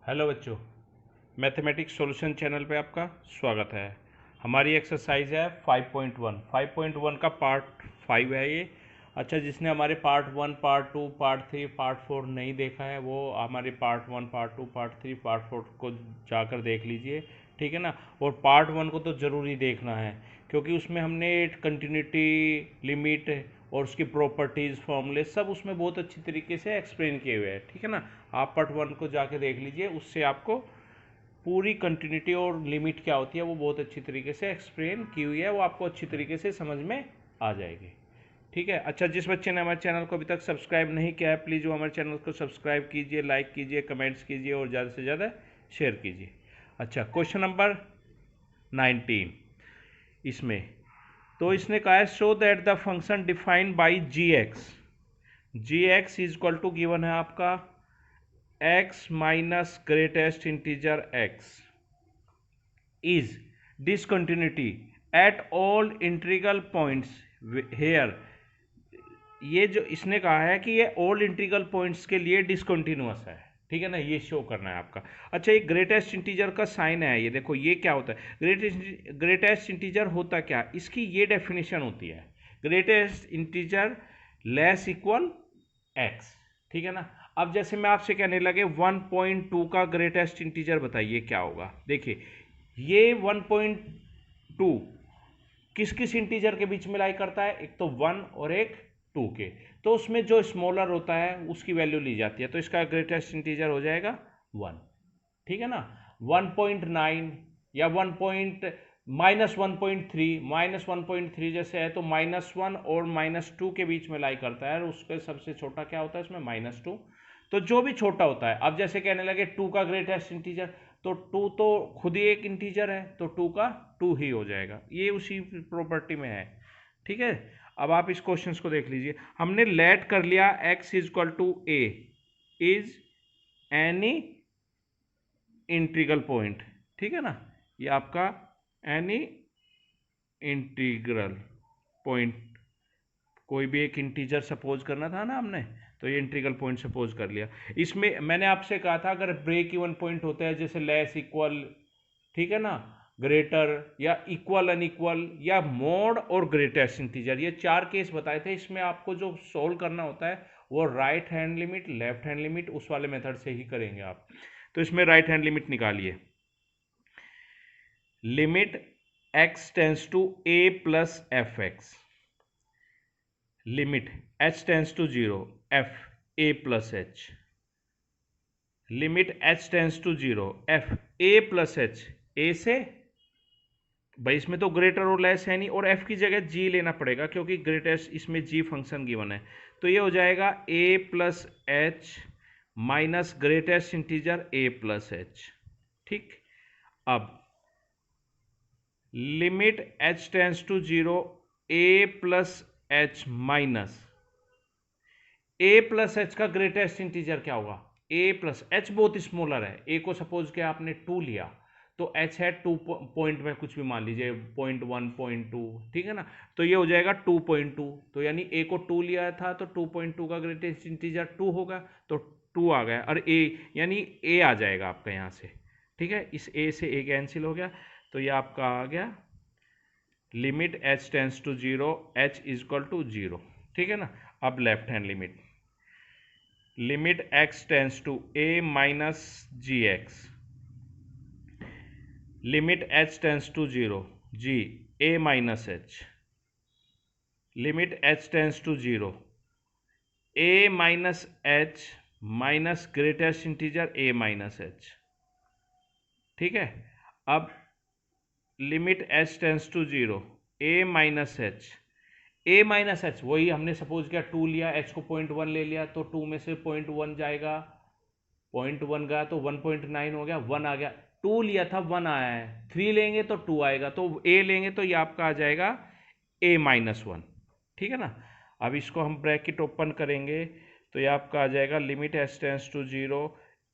Hello बच्चों, mathematics solution channel पे आपका स्वागत है। हमारी एक्सरसाइज है 5.1। 5.1 का पार्ट 5 है ये। अच्छा, जिसने हमारे पार्ट 1, पार्ट 2, पार्ट 3, पार्ट 4 नहीं देखा है वो हमारे पार्ट 1, पार्ट 2, पार्ट 3, पार्ट 4 को जाकर देख लीजिए, ठीक है ना। और पार्ट 1 को तो ज़रूरी देखना है क्योंकि उसमें हमने कंटिन्यूटी, लिमिट और उसकी प्रॉपर्टीज़, फॉर्मूले सब उसमें बहुत अच्छी तरीके से एक्सप्लेन किए हुए हैं, ठीक है ना। आप पार्ट 1 को जाके देख लीजिए, उससे आपको पूरी कंटिन्यूटी और लिमिट क्या होती है वो बहुत अच्छी तरीके से एक्सप्लेन की हुई है, वो आपको अच्छी तरीके से समझ में आ जाएगी, ठीक है। अच्छा, जिस बच्चे ने हमारे चैनल को अभी तक सब्सक्राइब नहीं किया है, प्लीज़ वो हमारे चैनल को सब्सक्राइब कीजिए, लाइक कीजिए, कमेंट्स कीजिए और ज़्यादा से ज़्यादा शेयर कीजिए। अच्छा, क्वेश्चन नंबर 19 इसमें तो इसने कहा है show that the function defined by g x is equal to given है आपका x minus greatest integer x is discontinuity at all integral points here। ये जो इसने कहा है कि ये ऑल इंटीग्रल पॉइंट्स के लिए डिसकंटिन्यूअस है, ठीक है ना, ये शो करना है आपका। अच्छा, ये ग्रेटेस्ट इंटीजर का साइन है, ये देखो ये क्या होता है। ग्रेटेस्ट इंटीजर होता क्या, इसकी ये डेफिनेशन होती है, greatest integer less equal x, ठीक है ना। अब जैसे मैं आपसे कहने लगे 1.2 का ग्रेटेस्ट इंटीजर बताइए क्या होगा। देखिए ये 1.2 किस किस इंटीजर के बीच में लाई करता है, एक तो 1 और एक 2 के। तो उसमें जो स्मॉलर होता है उसकी वैल्यू ली जाती है, तो इसका ग्रेटेस्ट इंटीजर हो जाएगा 1, ठीक है ना। 1.9 या 1 -1.3 जैसे है तो -1 और -2 के बीच में लाई करता है, और उसका सबसे छोटा क्या होता है इसमें -2। तो जो भी छोटा होता है, अब जैसे कहने लगे 2 का ग्रेटेस्ट इंटीजर, तो 2 तो खुद ही एक इंटीजर है, तो 2 का 2 ही हो जाएगा, ये उसी प्रॉपर्टी में है, ठीक है। अब आप इस क्वेश्चन को देख लीजिए, हमने लेट कर लिया x is equal to a is any integral point, ठीक है ना। ये आपका एनी इंटीग्रल पॉइंट, कोई भी एक इंटीजर सपोज करना था ना हमने, तो ये इंटीग्रल पॉइंट सपोज कर लिया। इसमें मैंने आपसे कहा था अगर ब्रेक इवन पॉइंट होता है जैसे लेस इक्वल, ठीक है ना, ग्रेटर या इक्वल अनइक्वल या मोड और ग्रेटेस्ट इंटीजर, ये 4 केस बताए थे। इसमें आपको जो सोल्व करना होता है वो right hand limit, left hand limit, उस वाले मेथड से ही करेंगे आप। तो इसमें राइट हैंड लिमिट निकालिए, limit x tends to a plus f x, limit h tends to 0 f a plus h, limit h tends to 0 f a plus h, a से भाई इसमें तो ग्रेटर और लेस है नहीं, और f की जगह g लेना पड़ेगा क्योंकि ग्रेटेस्ट इसमें g फंक्शन गिवन है। तो ये हो जाएगा a plus h minus greatest integer a plus h, ठीक। अब limit h tends to 0 a plus h minus a plus h का ग्रेटेस्ट इंटीजर क्या होगा, a प्लस एच बहुत स्मॉलर है, a को सपोज किया आपने 2 लिया, तो h है 2 पॉइंट में कुछ भी मान लीजिए 0.1 0.2, ठीक है ना। तो ये हो जाएगा 2.2, तो यानी a को 2 लिया था तो 2.2 का ग्रेटेस्ट इंटीजर 2 होगा, तो 2 आ गया, और a यानी a आ जाएगा आपका यहाँ से, ठीक है। इस a से a कैंसिल हो गया, तो ये आपका आ गया limit h tends to 0 h is equal to 0, ठीक है ना। अब left hand limit, limit x tends to a minus g x, limit h tends to 0 g a minus h, limit h tends to 0 a minus h minus greatest integer a minus h, ठीक है। अब limit h tends to 0 a minus h, a minus h वही हमने suppose किया 2 लिया, h को 0.1 ले लिया, तो 2 में से 0.1 जाएगा, 0.1 गया तो 1.9 हो गया, 1 आ गया, 2 लिया था 1 आया है, 3 लेंगे तो 2 आएगा, तो a लेंगे तो ये आपका आ जाएगा a माइनस 1, ठीक है ना। अब इसको हम ब्रैकेट ओपन करेंगे तो ये आपका आ जाएगा limit h tends to 0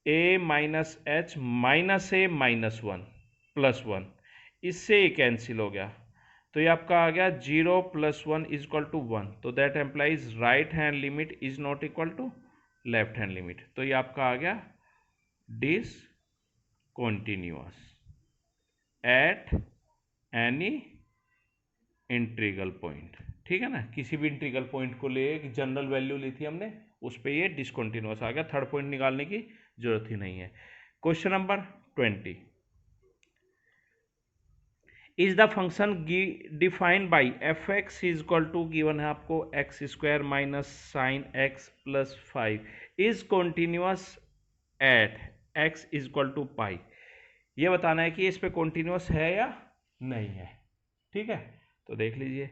a minus h minus a minus 1 plus 1, इससे ये कैंसिल हो गया, तो ये आपका आ गया 0 प्लस 1 इज इक्वल टू 1, तो that implies right hand limit is not equal to left hand limit, तो ये आपका आ गया discontinuous at any integral point. ठीक है ना, किसी भी इंटीग्रल पॉइंट को ले, एक जनरल वैल्यू ली थी हमने, उस पे ये डिसकंटिन्यूअस आ गया, थर्ड पॉइंट निकालने की जरूरत ही नहीं है। Question number 20, is the function defined by f x is equal to, given है आपको x square minus sine x plus 5, is continuous at x is equal to pi. ये बताना है कि इस पे कॉन्टिन्यूअस है या नहीं है। ठीक है, तो देख लीजिए,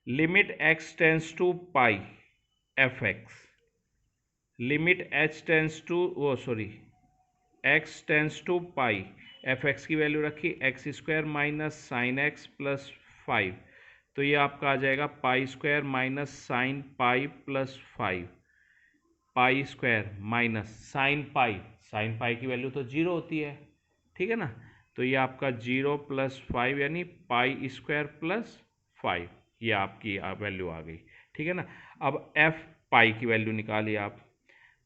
limit x tends to pi f x, limit h tends to x tends to pi, f x की वैल्यू रखी x square minus sine x plus 5, तो ये आपका आ जाएगा pi square minus sine pi plus 5, pi square minus sine pi की value तो 0 होती है। ठीक है ना, तो ये आपका 0 प्लस 5 यानी पाई स्क्वायर प्लस 5, ये आपकी वैल्यू आ गई। ठीक है ना, अब एफ पाई की वैल्यू निकालिए आप,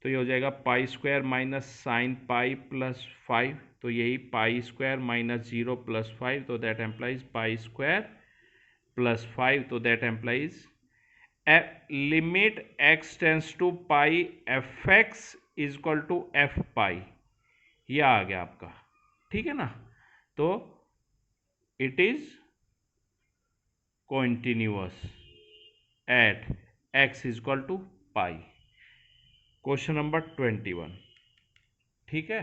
तो ये हो जाएगा pi square minus sine pi plus 5, तो यही पाई स्क्वायर माइनस 0 प्लस 5, तो that implies pi square plus 5, तो that implies limit x tends to pi f x is equal to f pi, ये आ गया आपका। ठीक है ना, तो it is continuous at x is equal to pi. Question number 21। ठीक है,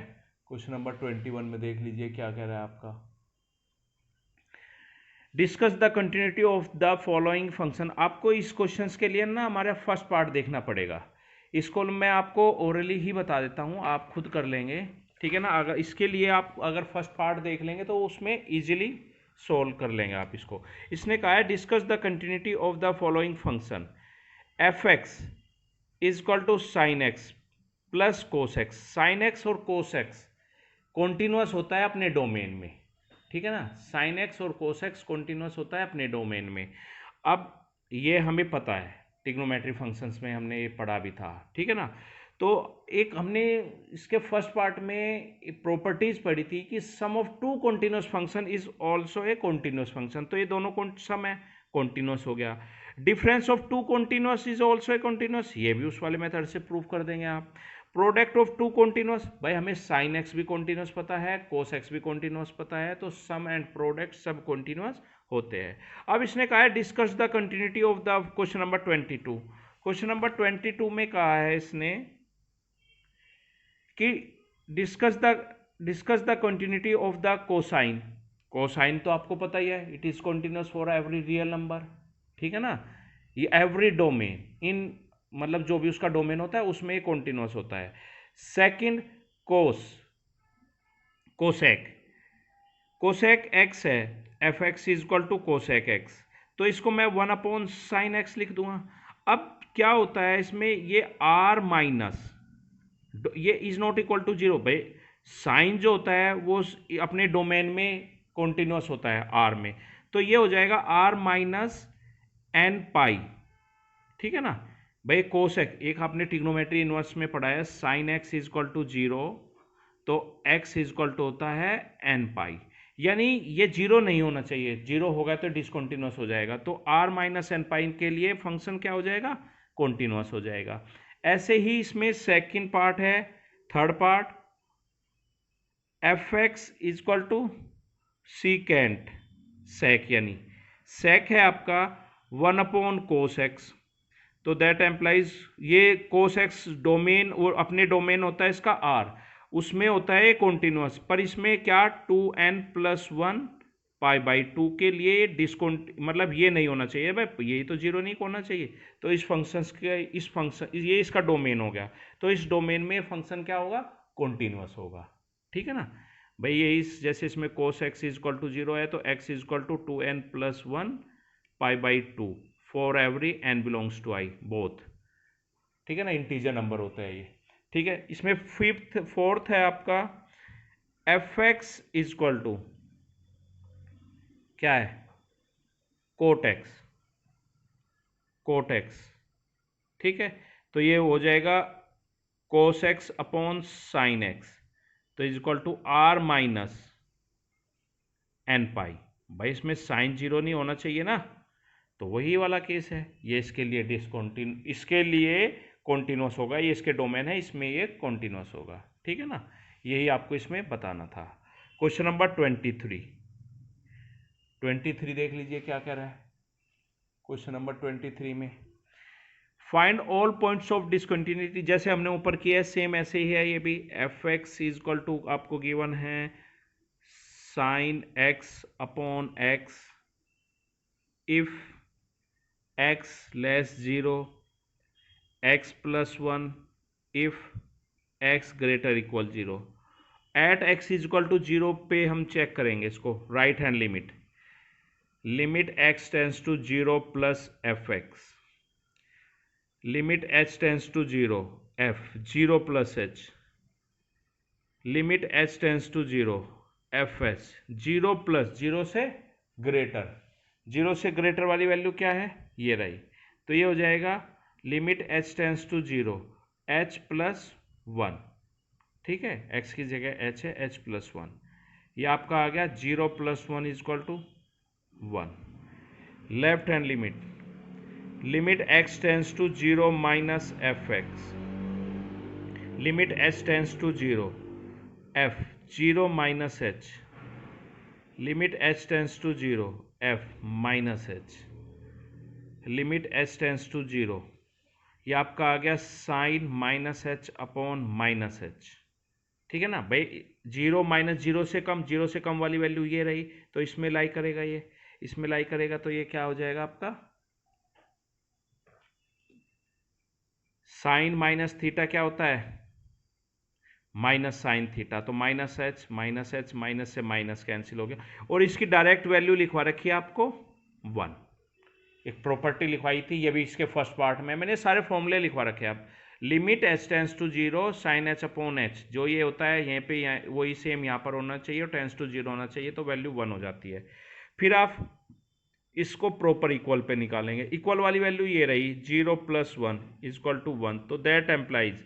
क्वेश्चन नंबर 21 में देख लीजिए क्या कह रहा है आपका, discuss the continuity of the following function. आपको इस क्वेश्चन के लिए ना हमारा फर्स्ट पार्ट देखना पड़ेगा, इसको मैं आपको ओरली ही बता देता हूँ, आप खुद कर लेंगे। ठीक है ना, अगर इसके लिए आप अगर फर्स्ट पार्ट देख लेंगे तो उसमें इजीली सोल्व कर लेंगे आप इसको। इसने कहा है discuss the continuity of the following function, f x is equal to sine x plus cos x. Sine x और कोस एक्स कॉन्टिन्यूअस होता है अपने डोमेन में। ठीक है ना, साइन एक्स और कोस एक्स कॉन्टिन्यूअस होता है अपने डोमेन में। अब ये हमें पता है, ट्रिग्नोमेट्री फंक्शंस में हमने ये पढ़ा भी था। ठीक है ना, तो एक हमने इसके फर्स्ट पार्ट में प्रॉपर्टीज पढ़ी थी कि sum of two continuous function is also a continuous function, तो ये दोनों सम है, कॉन्टिन्यूअस हो गया। Difference of two continuous is also a continuous, ये भी उस वाले मेथड से प्रूव कर देंगे आप। प्रोडक्ट ऑफ टू कॉन्टिन्यूअस, भाई हमें साइन एक्स भी कॉन्टिन्यूअस पता है, कोस एक्स भी कॉन्टिन्यूअस पता है, तो सम एंड प्रोडक्ट सब कॉन्टिन्यूअस होते हैं। अब इसने कहा है discuss the continuity of the, question number 22, question number 22 में कहा है इसने कि discuss the continuity of the cosine. Cosine तो आपको पता ही है, it is continuous for every real number. ठीक है ना, ये एवरी डोमेन इन, मतलब जो भी उसका डोमेन होता है उसमें ये कॉन्टिन्यूअस होता है। सेकंड कोसेक एक्स है, f x is equal to cosec x, तो इसको मैं 1/sin x लिख दूंगा। अब क्या होता है इसमें, ये r माइनस, ये इज नॉट इक्वल टू 0, भाई साइन जो होता है वो अपने डोमेन में कॉन्टिन्यूअस होता है r में, तो ये हो जाएगा r माइनस एन पाई। ठीक है ना, भाई कोसेक, एक आपने ट्रिग्नोमेट्री इनवर्स में पढ़ा है, sine x is equal to 0, तो x इज इक्वल टू होता है एन पाई, यानी ये 0 नहीं होना चाहिए, 0 होगा तो डिसकंटिन्यूअस हो जाएगा, तो r माइनस एन पाई के लिए फंक्शन क्या हो जाएगा, कॉन्टिन्यूअस हो जाएगा। ऐसे ही इसमें सेकंड पार्ट है, third part, f x is equal to secant sec, यानी सेक है आपका 1/cos x, तो दैट एम्प्लाइज ये कोस एक्स डोमेन और अपने डोमेन होता है इसका r, उसमें होता है कॉन्टिन्यूअस, पर इसमें क्या 2n+1 π/2 के लिए मतलब ये नहीं होना चाहिए भाई, यही तो 0 नहीं होना चाहिए, तो इस फंक्शन ये इसका डोमेन हो गया, तो इस डोमेन में फंक्शन क्या होगा, कॉन्टिन्यूअस होगा। ठीक है ना भाई, ये जैसे इसमें cos x is equal to 0 है, तो x is equal to 2n+1 π/2 for every n belongs to i both. ठीक है ना, इंटीजर नंबर होता है ये। ठीक है, इसमें फोर्थ है आपका f x is equal to क्या है, कोट एक्स। ठीक है, तो ये हो जाएगा cos x upon sine x, तो is equal to r minus n pi. भाई इसमें साइन जीरो नहीं होना चाहिए ना, तो वही वाला केस है। ये इसके लिए इसके लिए कॉन्टिन्यूस होगा, ये इसके डोमेन है, इसमें ये कॉन्टिन्यूस होगा। ठीक है ना, यही आपको इसमें बताना था। क्वेश्चन नंबर 23 देख लीजिए क्या कह रहा है। क्वेश्चन नंबर 23 में find all points of discontinuity, जैसे हमने ऊपर किया है सेम ऐसे ही है ये भी। F x is equal to आपको गिवन है sine x upon x if x less 0, x plus 1 if x greater equal 0। At x is equal to 0 पे हम चेक करेंगे इसको, right hand limit x tends to 0 plus f x, limit h tends to 0 f 0 plus h, limit h tends to 0 f h 0 plus 0 से greater, 0 से greater वाली value क्या है, ये रही। तो ये हो जाएगा limit h tends to 0 h plus 1। ठीक है, x की जगह h है, h प्लस 1। ये आपका आ गया 0 plus 1 is equal to 1। Left hand limit x tends to 0 minus f x, limit h tends to 0 f 0 minus h, limit h tends to 0 f minus h, limit h tends to 0। ये आपका आ गया sine minus h upon minus h. ठीक है ना भाई, 0 minus 0 से कम, 0 से कम वाली वैल्यू ये रही, तो इसमें लाई करेगा, ये इसमें लाई करेगा, तो ये क्या हो जाएगा आपका साइन माइनस थीटा क्या होता है, माइनस साइन थीटा। तो माइनस एच माइनस से माइनस कैंसिल हो गया, और इसकी डायरेक्ट वैल्यू लिखवा रखी है आपको 1। एक प्रॉपर्टी लिखवाई थी, ये भी इसके फर्स्ट पार्ट में, मैंने सारे फॉर्मूले लिखवा रखे हैं। आप limit h tends to 0 sine h upon h, जो ये होता है यहीं पे वही सेम यहाँ पर होना चाहिए, और टेंस टू 0 होना चाहिए, तो वैल्यू 1 हो जाती है। फिर आप इसको प्रॉपर इक्वल पे निकालेंगे, इक्वल वाली वैल्यू ये रही 0 प्लस 1 इज इक्वल टू 1। तो that implies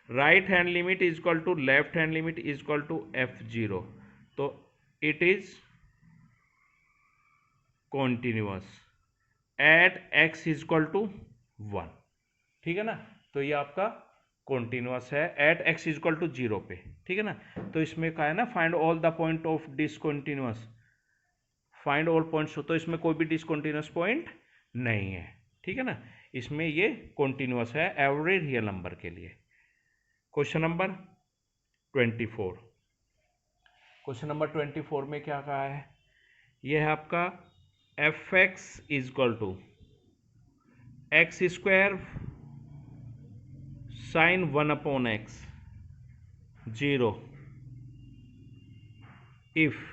right hand limit is equal to left hand limit is equal to f0। तो it is continuous at x is equal to 1। ठीक है ना, तो ये आपका कॉन्टिन्यूअस है at x is equal to 0 पे। ठीक है ना, तो इसमें कहा है ना find all the point of discontinuous, find all points हो, तो इसमें कोई भी डिसकंटिन्यूअस पॉइंट नहीं है। ठीक है ना, इसमें ये कॉन्टिन्यूअस है एवरी रियल नंबर के लिए। क्वेश्चन नंबर 24, क्वेश्चन नंबर 24 में क्या कहा है, यह है आपका f x is equal to x square sine 1 upon x 0 if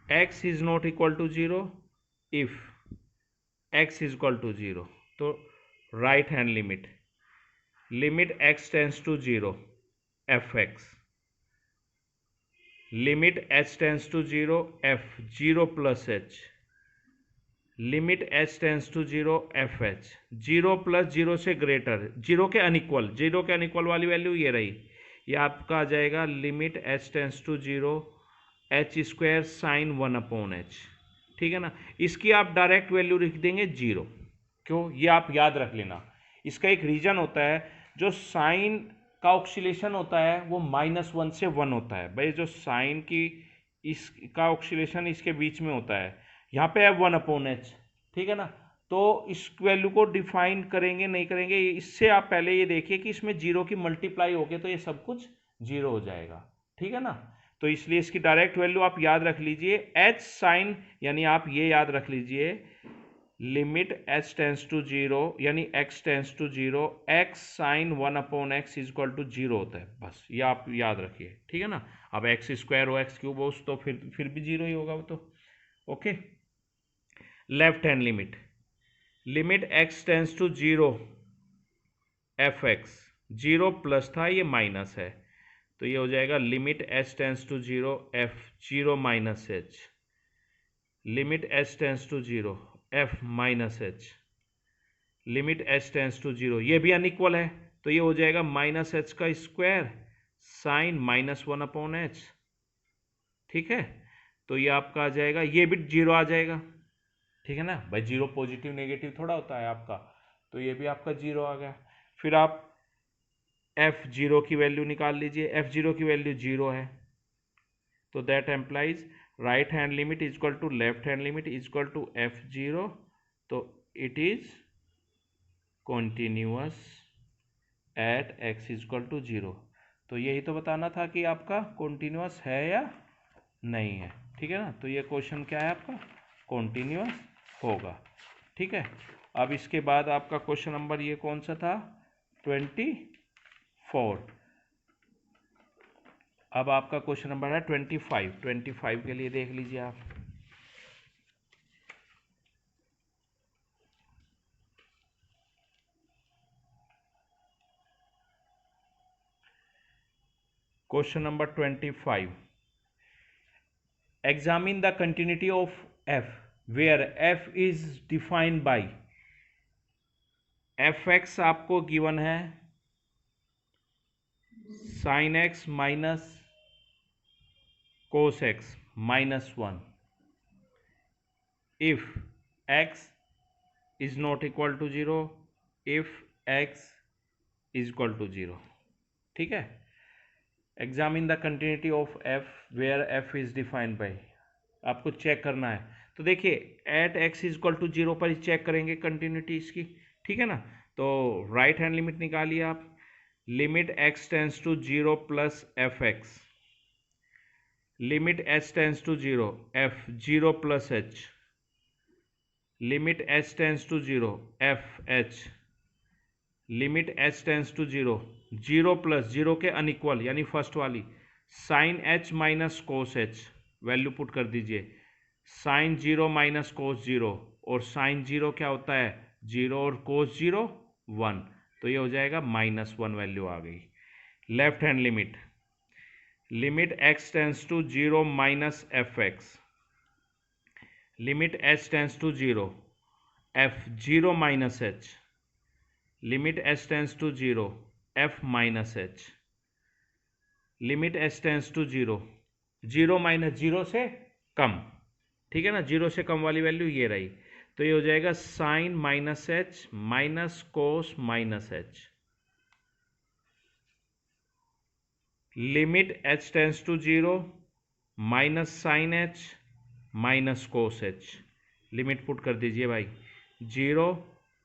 x is not equal to 0, if x is equal to 0। तो right hand limit x tends to 0 f x, limit h tends to 0 f 0 plus h, limit h tends to 0 f h 0 plus 0 से greater, 0 के unequal वाली value ये रही। ये आपका आ जाएगा limit h tends to 0 h square sine 1 upon h. ठीक है ना, इसकी आप डायरेक्ट वैल्यू लिख देंगे 0। क्यों, ये आप याद रख लेना, इसका एक रीजन होता है, जो साइन का ऑक्सीलेशन होता है वो -1 से 1 होता है। भाई जो साइन की इसका ऑक्सीलेशन इसके बीच में होता है, यहाँ पे है 1 अपॉन एच। ठीक है ना, तो इस वैल्यू को डिफाइन करेंगे नहीं करेंगे, इससे आप पहले ये देखिए कि इसमें 0 की मल्टीप्लाई होके तो ये सब कुछ 0 हो जाएगा। ठीक है ना, तो इसलिए इसकी डायरेक्ट वैल्यू आप याद रख लीजिए h साइन, यानी आप ये याद रख लीजिए लिमिट h टेंस टू 0 यानी x tends to 0 x sine 1 upon x is equal to 0 होता है। बस ये आप याद रखिए। ठीक है ना, अब x स्क्वायर हो x क्यूब हो तो फिर भी 0 ही होगा वो तो। Okay, left hand limit x tends to 0 f x 0 plus था, ये माइनस है, तो ये हो जाएगा limit h tends to 0 f 0 minus h, limit h tends to 0 f minus h, limit h tends to 0। ये भी अनइक्वल है, तो ये हो जाएगा माइनस h का स्क्वायर साइन -1/h, ठीक है। तो ये आपका आ जाएगा, ये भी जीरो आ जाएगा, ठीक है ना भाई, जीरो पॉजिटिव नेगेटिव थोड़ा होता है आपका, तो ये भी आपका जीरो आ गया। फिर आप f0 की वैल्यू निकाल लीजिए, f0 की वैल्यू जीरो है, तो that implies right hand limit is equal to left hand limit is equal to f0, तो it is continuous at x is equal to zero. तो यही तो बताना था कि आपका कॉन्टिन्यूअस है या नहीं है, ठीक है ना। तो ये क्वेश्चन क्या है आपका, कॉन्टिन्यूअस होगा, ठीक है। अब इसके बाद आपका क्वेश्चन नंबर ये कौन सा था, 24। अब आपका क्वेश्चन नंबर है 25। 25 के लिए देख लीजिए आप। Question number 25, examine the continuity of f where f is defined by fx आपको गिवन है sin x minus cos x -1 if x is not equal to 0, if x is equal to 0, ठीक है। Examine the continuity of f where f is defined by, आपको check करना है। तो देखिए at x is equal to 0 पर ही check करेंगे continuity इसकी, ठीक है ना। तो राइट हैंड लिमिट निकालिए आप, limit x tends to 0 plus f x, limit h tends to 0 f 0 plus h, limit h tends to 0 f h, limit h tends to 0 0 plus 0 के अनइक्वल यानी फर्स्ट वाली sine h minus cos h, value put कर दीजिए, sign 0 minus cos 0, और sign 0 क्या होता है 0, और कोस 0 1, तो ये हो जाएगा -1 वैल्यू आ गई। Left hand limit, limit x tends to 0 minus f x, limit h tends to 0 f 0 minus h, limit h tends to 0 f minus h, limit h tends to 0 0 minus 0 से कम, ठीक है ना, 0 से कम वाली वैल्यू ये रही, तो ये हो जाएगा sine minus h minus cos minus h, limit h tends to 0 minus sine h minus cos h, limit put कर दीजिए भाई, 0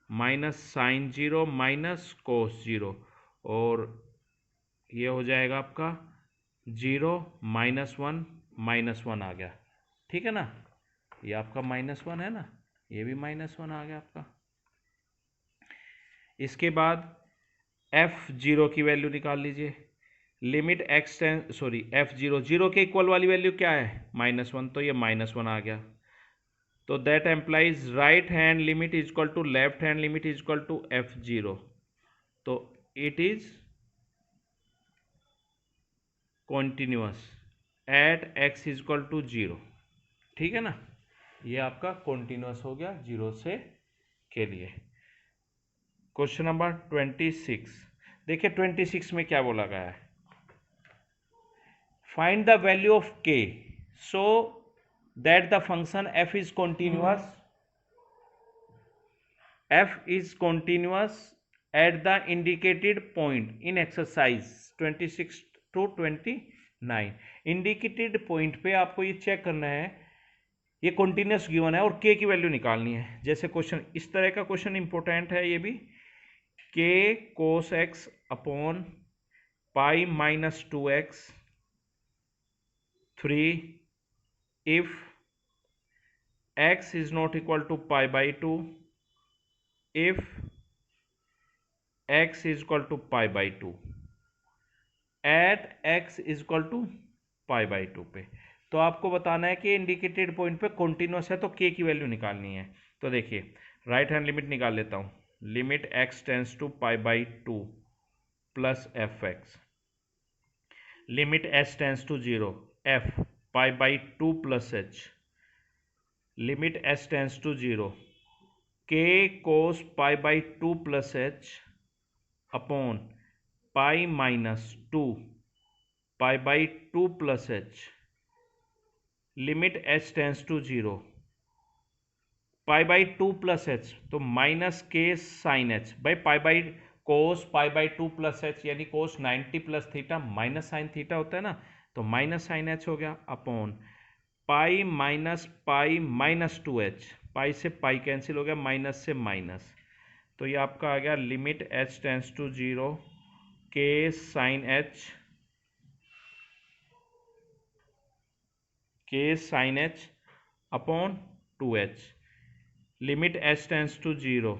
माइनस साइन 0 माइनस कोस 0, और ये हो जाएगा आपका 0 -1 आ गया, ठीक है ना। ये आपका -1 है ना, ये भी -1 आ गया आपका। इसके बाद f0 की वैल्यू निकाल लीजिए, limit x tense sorry f0 0 के इक्वल वाली वैल्यू क्या है -1, तो ये -1 आ गया। तो that implies right hand limit is equal to left hand limit is equal to f0, तो it is continuous at x is equal to 0, ठीक है ना। ये आपका कॉन्टिन्यूअस हो गया 0 से के लिए। क्वेश्चन नंबर 26, देखिए 26 में क्या बोला गया है, find the value of k so that the function f is continuous, f is continuous at the indicated point in exercise 26 to 29। Indicated point पे आपको ये चेक करना है, ये कॉन्टिन्यूस गिवन है और k की वैल्यू निकालनी है। जैसे क्वेश्चन इस तरह का क्वेश्चन इंपॉर्टेंट है, ये भी k cos x upon pi minus 2x 3 if x is not equal to pi by 2, if x is equal to pi by 2 at x is equal to pi by 2 पे। तो आपको बताना है कि indicated point पे continuous है तो k की वैल्यू निकालनी है। तो देखिए राइट हैंड लिमिट निकाल लेता हूँ, limit x tends to pi by 2 plus f x, limit h tends to 0 f pi by 2 plus h, limit h tends to 0 k cos pi by 2 plus h upon pi minus 2 pi by 2 plus h, limit h tends to 0, pi by 2 plus h तो minus k sine h, भाई pi by cos pi by 2 plus H यानी कोस 90 plus theta minus sine theta होता है ना, तो minus sine h हो गया upon pi minus 2 H, पाई से पाई कैंसिल हो गया, माइनस से माइनस, तो ये आपका आ गया limit h tends to 0 k sine h upon 2h, limit h tends to 0,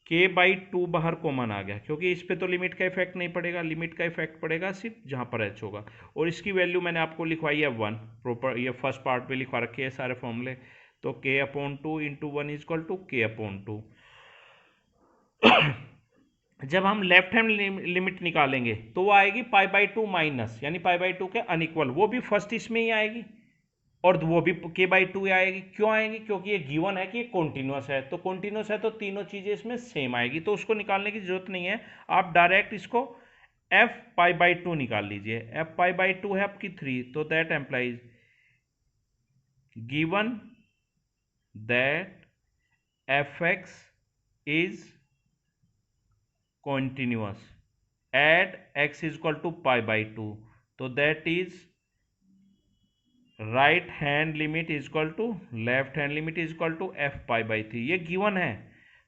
k by 2 बाहर कॉमन आ गया क्योंकि इस पे तो लिमिट का इफेक्ट नहीं पड़ेगा, लिमिट का इफेक्ट पड़ेगा सिर्फ जहां पर एच होगा, और इसकी वैल्यू मैंने आपको लिखवाई है 1, प्रॉपर ये फर्स्ट पार्ट पे लिखवा रखे हैं सारे फॉर्मूले, तो k upon 2 into 1 is equal to k upon 2। जब हम लेफ्ट हैंड लिमिट निकालेंगे तो वो आएगी पाई बाई 2 माइनस, यानी पाई बाई 2 के अनइक्वल, वो भी फर्स्ट इसमें ही आएगी, और वो भी के बाई 2 आएगी। क्यों आएगी? क्योंकि ये गिवन है कि ये कॉन्टिन्यूस है, तो कॉन्टिन्यूस है तो तीनों चीजें इसमें सेम आएगी, तो उसको निकालने की जरूरत नहीं है, आप डायरेक्ट इसको एफ पाई बाई 2 निकाल लीजिए। एफ पाई बाई 2 है आपकी 3, तो that employees given that f x is continuous at x is equal to pi by 2, तो that is right hand limit is equal to left hand limit is equal to f pi by 3, ये given है,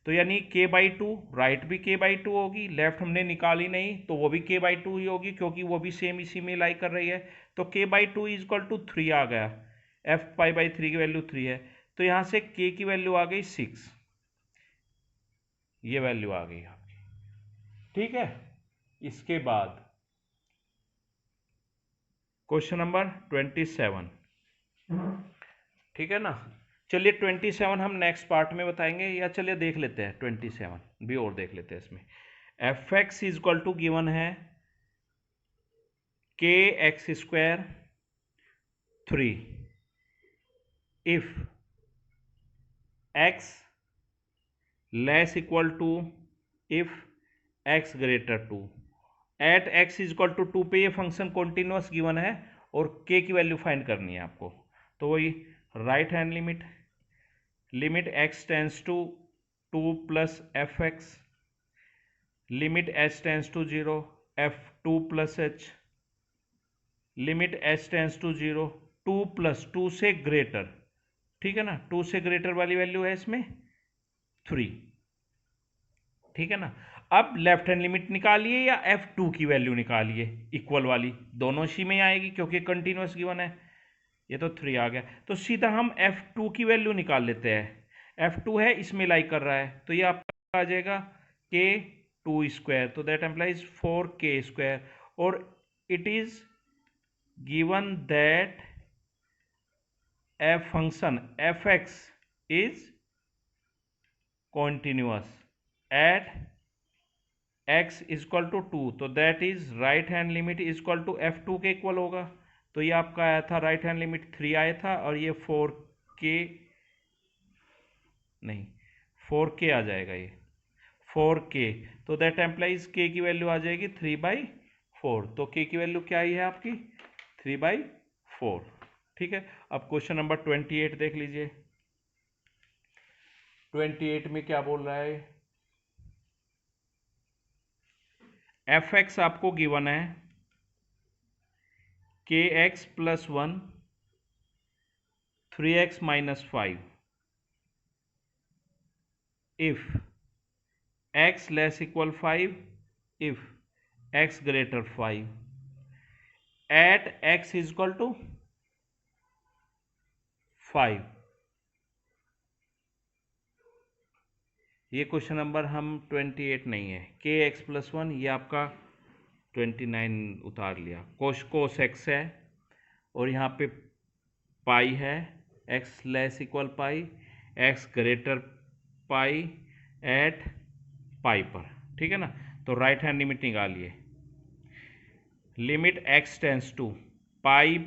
तो यानी k by 2, right भी k by 2 होगी, left हमने निकाली नहीं तो वो भी k बाई 2 ही होगी क्योंकि वो भी सेम इसी में लाई कर रही है, तो k by 2 is equal to 3 आ गया, f पाई बाई 3 की वैल्यू 3 है, तो यहां से k की वैल्यू आ गई 6, ये वैल्यू आ गई आपकी, ठीक है। इसके बाद क्वेश्चन नंबर 27, ठीक है ना, चलिए 27 हम नेक्स्ट पार्ट में बताएंगे, या चलिए देख लेते हैं 27 भी और देख लेते हैं। इसमें f x is equal to given है k x square 3 if x less equal to if x greater to, at x is equal to 2 पे ये फंक्शन कॉन्टिन्यूस गिवन है और k की वैल्यू फाइंड करनी है आपको, तो वही right hand limit, limit x tends to 2 plus f x, limit h tends to 0 f2 plus h, limit h tends to 0 2 plus 2 से ग्रेटर, ठीक है ना, 2 से ग्रेटर वाली वैल्यू है इसमें 3, ठीक है ना। अब लेफ्ट हैंड लिमिट निकालिए या f2 की वैल्यू निकालिए, इक्वल वाली, दोनों इसी में आएगी क्योंकि कंटिन्यूस गिवन है, ये तो 3 आ गया, तो सीधा हम f2 की वैल्यू निकाल लेते हैं, f2 है इसमें लाई कर रहा है, तो ये आपका आ जाएगा k 2 स्क्वायर, तो दैट एम्प्लाइज 4k स्क्वायर, और it is given that f function fx is continuous at x is equal to 2, तो that is right hand limit is equal to f2 k equal होगा, तो ये आपका आया था right hand limit 3 आया था, और ये 4k नहीं 4k आ जाएगा, ये 4k, तो दैट एम्प्लाइज k की वैल्यू आ जाएगी 3/4, तो k की वैल्यू क्या आई है आपकी 3/4, ठीक है। अब क्वेश्चन नंबर 28 देख लीजिए, 28 में क्या बोल रहा है, एफ एक्स आपको गिवन है k x plus 1 3x minus 5 if x less equal 5 if x greater 5 at x is equal to 5, ये क्वेश्चन नंबर हम 28 नहीं है, के एक्स प्लस 1 ये आपका 29 उतार लिया, कोस एक्स है और यहाँ पे पाई है, x less equal pi, x greater pi at pi पर, ठीक है ना, तो राइट हैंड लिमिट निकालिए, limit x tends to pi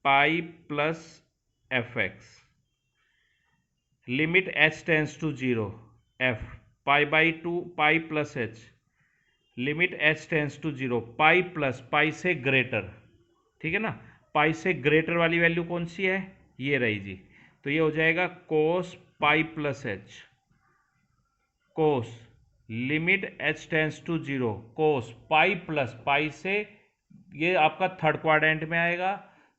pi plus f x, limit h tends to 0 f pi by 2 pi plus h, limit h tends to 0, pi plus pi से greater, ठीक है ना, पाई से ग्रेटर वाली value कौन सी है, ये रही जी। तो ये हो जाएगा cos pi plus h, cos limit h tends to 0, cos pi plus pi से, ये आपका थर्ड क्वाड्रेंट में आएगा।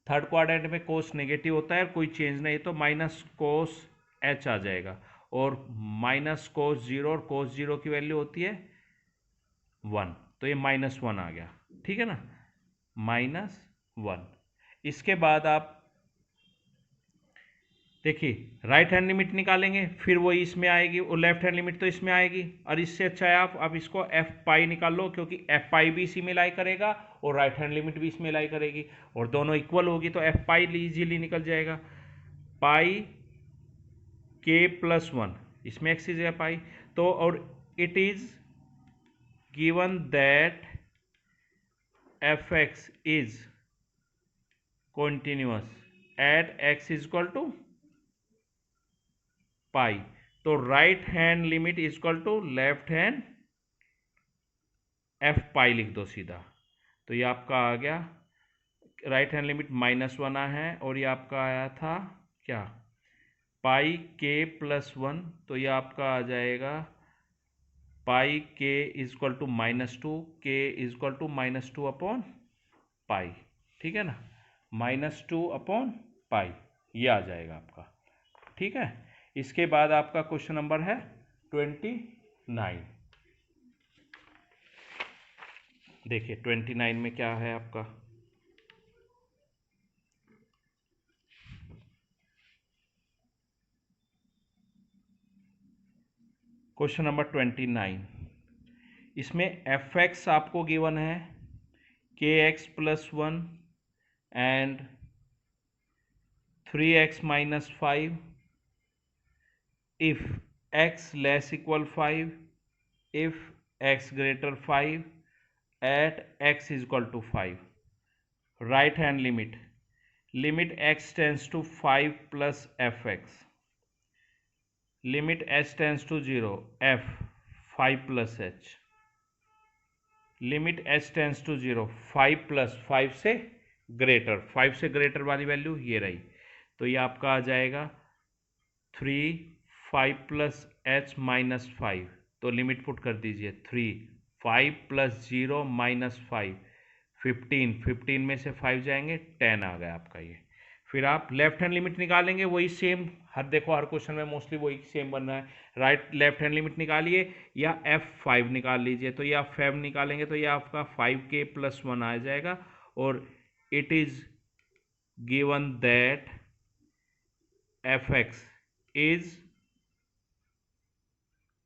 थर्ड क्वाड्रेंट में कोस नेगेटिव होता है, कोई चेंज नहीं, तो माइनस कोस एच आ जाएगा, और माइनस कोस 0, और कोस 0 की वैल्यू होती है 1, तो ये -1 आ गया, ठीक है ना, -1। इसके बाद आप देखिए राइट हैंड लिमिट निकालेंगे, फिर वो इसमें आएगी, और लेफ्ट हैंड लिमिट तो इसमें आएगी, और इससे अच्छा है आप इसको एफ पाई निकाल लो, क्योंकि एफ पाई भी इसी में लाई करेगा और राइट हैंड लिमिट भी इसमें लाई करेगी, और दोनों इक्वल होगी, तो एफ पाई इजीली निकल जाएगा। पाई के प्लस 1, इसमें एक्स इज पाई, तो और it is given that f x is continuous at x is equal to pi, तो right hand limit is equal to left hand f pi लिख दो सीधा, तो ये आपका आ गया, राइट हैंड लिमिट -1 है, और ये आपका आया था क्या, पाई के प्लस 1, तो ये आपका आ जाएगा पाई के is equal to -2, k is equal to -2 upon pi, ठीक है ना, -2 अपॉन पाई, ये आ जाएगा आपका, ठीक है। इसके बाद आपका क्वेश्चन नंबर है 29। देखिए 29 में क्या है आपका, क्वेश्चन नंबर 29, इसमें एफ एक्स आपको गिवन है k x plus 1 and 3x minus 5 if x less equal 5, if x greater 5 at x is equal to 5, right hand limit x tends to 5 plus fx, limit h tends to 0, f 5 plus h, limit h tends to 0, 5 plus 5 से greater, 5 से greater वाली value ये रही, तो ये आपका आ जाएगा 3 5 प्लस h माइनस 5, तो लिमिट पुट कर दीजिए 3 5 प्लस 0 माइनस 5 15, 15 में से 5 जाएंगे 10 आ गया आपका ये। फिर आप लेफ्ट हैंड लिमिट निकालेंगे, वही सेम, हर देखो हर क्वेश्चन में मोस्टली वही सेम बन रहा है, राइट लेफ्ट हैंड लिमिट निकालिए या F5 निकाल लीजिए, तो ये आप 5 निकालेंगे तो ये आपका 5k प्लस 1 आ जाएगा, और it is given that fx is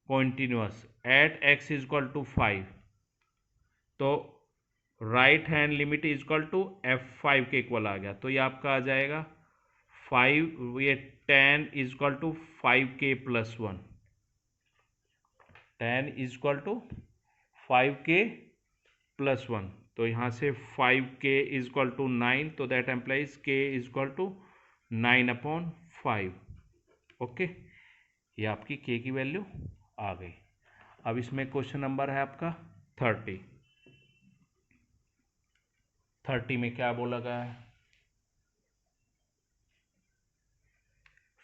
continuous at x is equal to 5, तो right hand limit is equal to F5 k equal आ गया, तो ये आपका आ जाएगा 5, ये 10 is equal to 5k plus 1, 10 is equal to 5k plus 1, तो यहाँ से 5k इज इक्वल टू 9, तो that implies k is equal to 9 upon 5, okay, ये आपकी k की वैल्यू आ गई। अब इसमें क्वेश्चन नंबर है आपका 30 में क्या बोला गया है,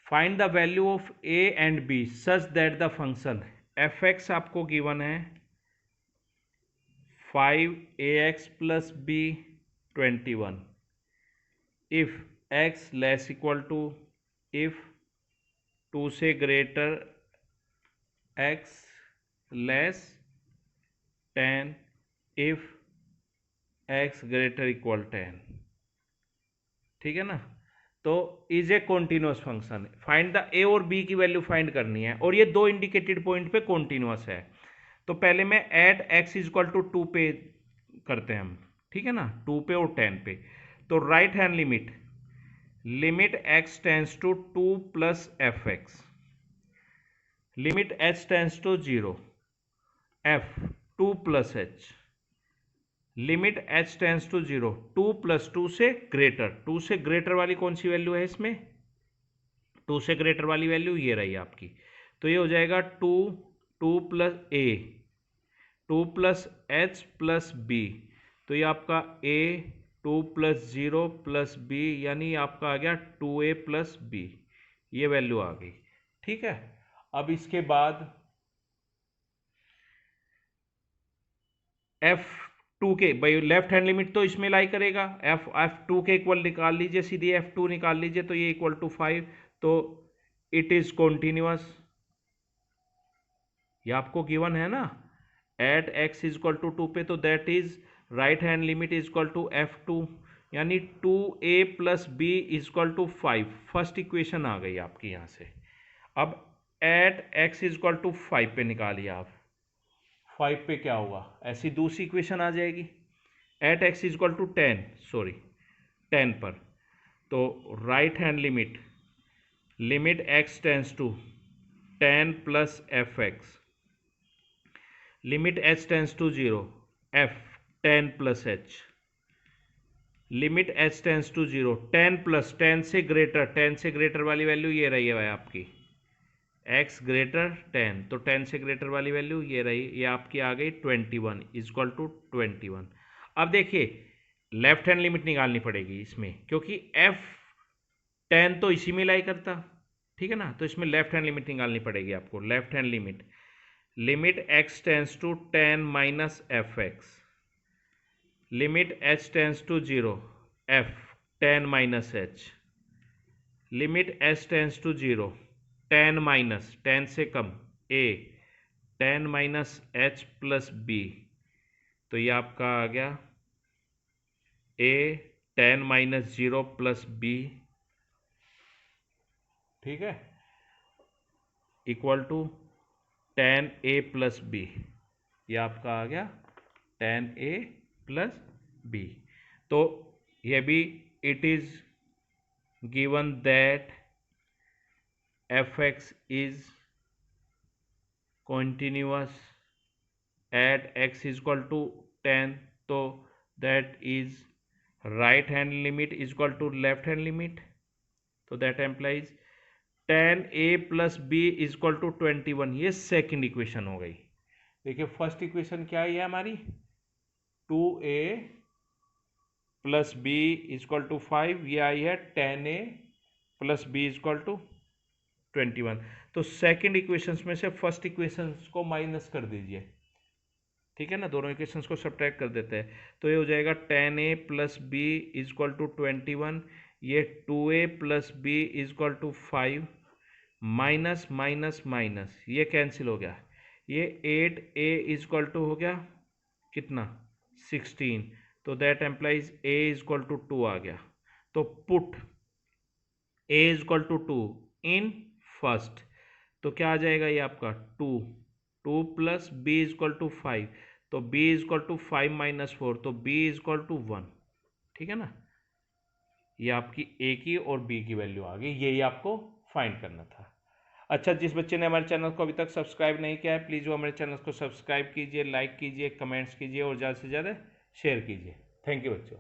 find the value of a and b such that the function f(x) आपको गिवन है 5ax plus b 21, if x less equal to, if 2 से greater x less 10, if x greater equal 10, ठीक है ना, तो is a continuous function, find the a और b की value find करनी है, और ये दो इंडिकेटेड पॉइंट पे कॉन्टिन्यूअस है, तो पहले में at x is equal to 2 पे करते हैं हम, ठीक है ना, 2 पे और 10 पे, तो right hand limit x tends to 2 plus f x, limit h tends to 0, f 2 plus h, limit h tends to 0, 2 plus 2 से ग्रेटर, 2 से ग्रेटर वाली कौन सी वैल्यू है इसमें, 2 से ग्रेटर वाली वैल्यू ये रही आपकी, तो ये हो जाएगा 2 plus a, 2 plus h plus b, तो ये आपका ए 2 प्लस 0 प्लस बी, यानी आपका आ गया 2a प्लस बी, ये वैल्यू आ गई। ठीक है, अब इसके बाद F2 के, भाई लेफ्ट हैंड लिमिट तो इसमें लाई करेगा, F2 के इक्वल निकाल लीजिए, सीधी F2 निकाल लीजिए, तो ये इक्वल टू 5, तो इट इज कॉन्टिन्यूअस, ये आपको गिवन है ना, at x is equal to 2 पे, तो that is right hand limit is equal to F2, यानी 2a plus b is equal to 5, first equation आ गई आपकी यहां से। अब at x is equal to 5 पे निकालिए आप, 5 पे क्या होगा, ऐसी दूसरी इक्वेशन आ जाएगी, at x is equal to 10, sorry 10 पर, तो right hand limit, limit x tends to 10 plus fx, limit h tends to 0, f 10 plus h, limit h tends to 0, 10 plus 10 से ग्रेटर, 10 से ग्रेटर वाली वैल्यू ये रही है आपकी, x ग्रेटर 10, तो 10 से ग्रेटर वाली वैल्यू ये रही, ये आपकी आ गई 21 इक्वल टू 21। अब देखिए लेफ्ट हैंड लिमिट निकालनी पड़ेगी इसमें, क्योंकि F10 तो इसी में लाई करता, ठीक है ना, तो इसमें लेफ्ट हैंड लिमिट निकालनी पड़ेगी आपको। Left hand limit, limit x tends to 10 minus fx, limit h tends to 0, f 10 minus h, limit h tends to 0, 10 minus 10 से कम a, 10 minus h plus b, तो ये आपका आ गया a 10 माइनस 0 प्लस b, ठीक है, equal to 10a plus b, ये आपका आ गया 10a प्लस b। तो ये भी it is given that fx is continuous at x is equal to 10, तो that is right hand limit is equal to left hand limit, तो that implies 10a plus b is equal to 21, ये second equation हो गई। देखिए first equation क्या है हमारी, 2a plus b is equal to 5, ये आई है 10a plus b is equal to 21, तो सेकंड इक्वेशंस में से फर्स्ट इक्वेशंस को माइनस कर दीजिए, ठीक है ना, दोनों इक्वेशंस को सब्ट्रैक्ट कर देते हैं, तो ये हो जाएगा 10a plus b is equal to 21, ये 2a plus b is equal to 5, minus minus minus ये कैंसिल हो गया, ये 8a इज इक्वल टू हो गया कितना 16, तो that implies a is equal to 2 आ गया, तो put a is equal to 2 in first, तो क्या आ जाएगा ये आपका 2 plus b is equal to 5, तो b is equal to 5 minus 4, तो b इज इक्वल टू 1, ठीक है ना, ये आपकी a की और b की वैल्यू आ गई, यही आपको फाइंड करना था। अच्छा, जिस बच्चे ने हमारे चैनल को अभी तक सब्सक्राइब नहीं किया है, प्लीज़ वो हमारे चैनल को सब्सक्राइब कीजिए, लाइक कीजिए, कमेंट्स कीजिए और ज़्यादा से ज़्यादा शेयर कीजिए। थैंक यू बच्चों।